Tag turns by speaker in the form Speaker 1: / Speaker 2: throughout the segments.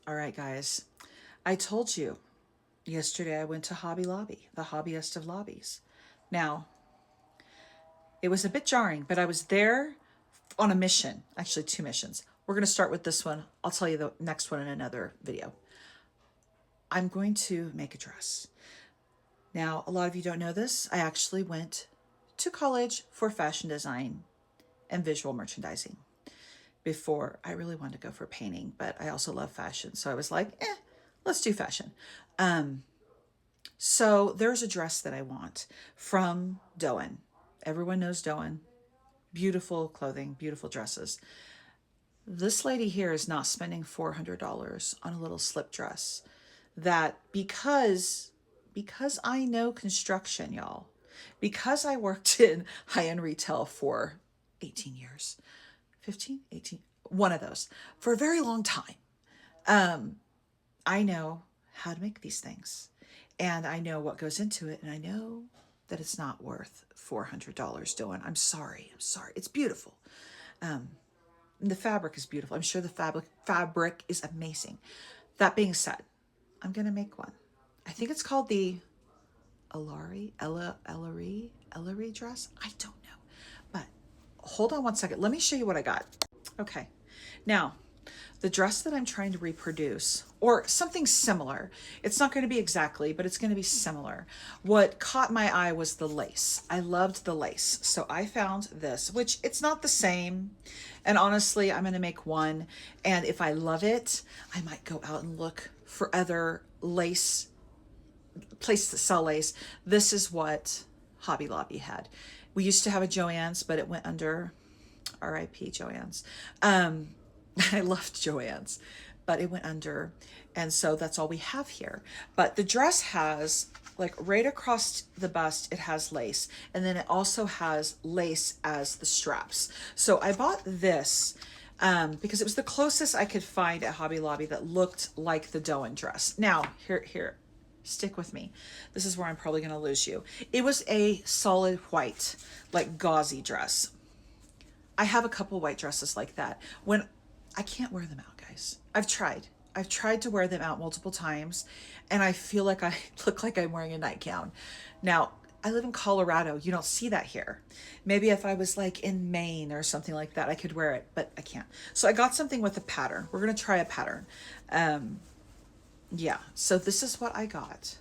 Speaker 1: All right, guys. I told you yesterday I went to Hobby Lobby, the hobbyist of lobbies. Now, it was a bit jarring, but I was there on a mission, actually, two missions. We're going to start with this one. I'll tell you the next one in another video. I'm going to make a dress. Now, a lot of you don't know this. I actually went to college for fashion design and visual merchandising before I really wanted to go for painting, but I also love fashion. So I was like, let's do fashion. So there's a dress that I want from DÔEN. Everyone knows DÔEN. Beautiful clothing, beautiful dresses. This lady here is not spending $400 on a little slip dress. That because I know construction, y'all, because I worked in high-end retail for 18 years, 15, 18, one of those, for a very long time. I know how to make these things and I know what goes into it. And I know that it's not worth $400, DÔEN. I'm sorry. I'm sorry. It's beautiful. The fabric is beautiful. I'm sure the fabric is amazing. That being said, I'm going to make one. I think it's called the Ellery dress. I don't know. But hold on one second. Let me show you what I got. Okay. Now, the dress that I'm trying to reproduce, or something similar, it's not going to be exactly, but it's going to be similar. What caught my eye was the lace. I loved the lace. So I found this, which it's not the same. And honestly, I'm going to make one. And if I love it, I might go out and look for other lace, places that sell lace. This is what Hobby Lobby had. We used to have a Joann's, but it went under RIP Joann's. I loved Joann's, but it went under. And so that's all we have here. But the dress has, like, right across the bust, it has lace. And then it also has lace as the straps. So I bought this because it was the closest I could find at Hobby Lobby that looked like the DÔEN dress. Now, here, stick with me. This is where I'm probably going to lose you. It was a solid white, like gauzy dress. I have a couple white dresses like that. When I can't wear them out, guys. I've tried to wear them out multiple times, and I feel like I look like I'm wearing a nightgown. Now, I live in Colorado. You don't see that here. Maybe if I was like in Maine or something like that, I could wear it, but I can't. So I got something with a pattern. We're going to try a pattern. Yeah, so this is what I got.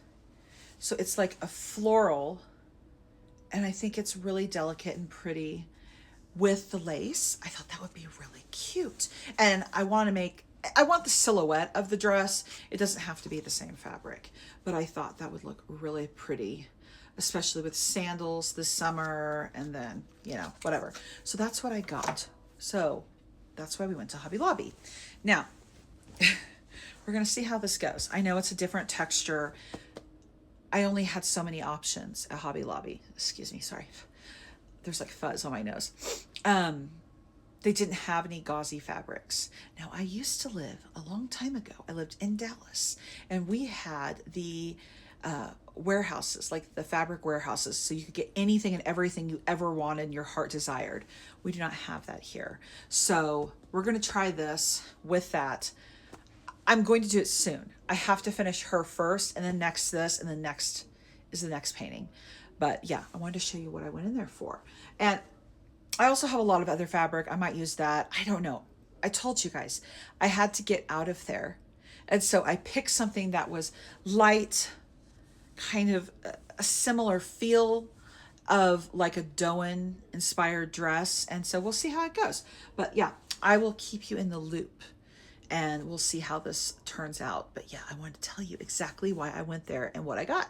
Speaker 1: So it's like a floral, and I think it's really delicate and pretty with the lace. I thought that would be really cute. And I want the silhouette of the dress. It doesn't have to be the same fabric, but I thought that would look really pretty, especially with sandals this summer and then, whatever. So that's what I got. So that's why we went to Hobby Lobby. Now, we're going to see how this goes. I know it's a different texture. I only had so many options at Hobby Lobby. Excuse me, sorry. There's like fuzz on my nose. They didn't have any gauzy fabrics. Now, I used to live a long time ago. I lived in Dallas, and we had the warehouses, like the fabric warehouses, so you could get anything and everything you ever wanted and your heart desired. We do not have that here. So we're going to try this with that. I'm going to do it soon. I have to finish her first, and then next this, and then next is the next painting. But yeah, I wanted to show you what I went in there for. And I also have a lot of other fabric. I might use that. I don't know. I told you guys, I had to get out of there. And so I picked something that was light, kind of a similar feel of like a DÔEN inspired dress. And so we'll see how it goes. But yeah, I will keep you in the loop and we'll see how this turns out. But yeah, I wanted to tell you exactly why I went there and what I got.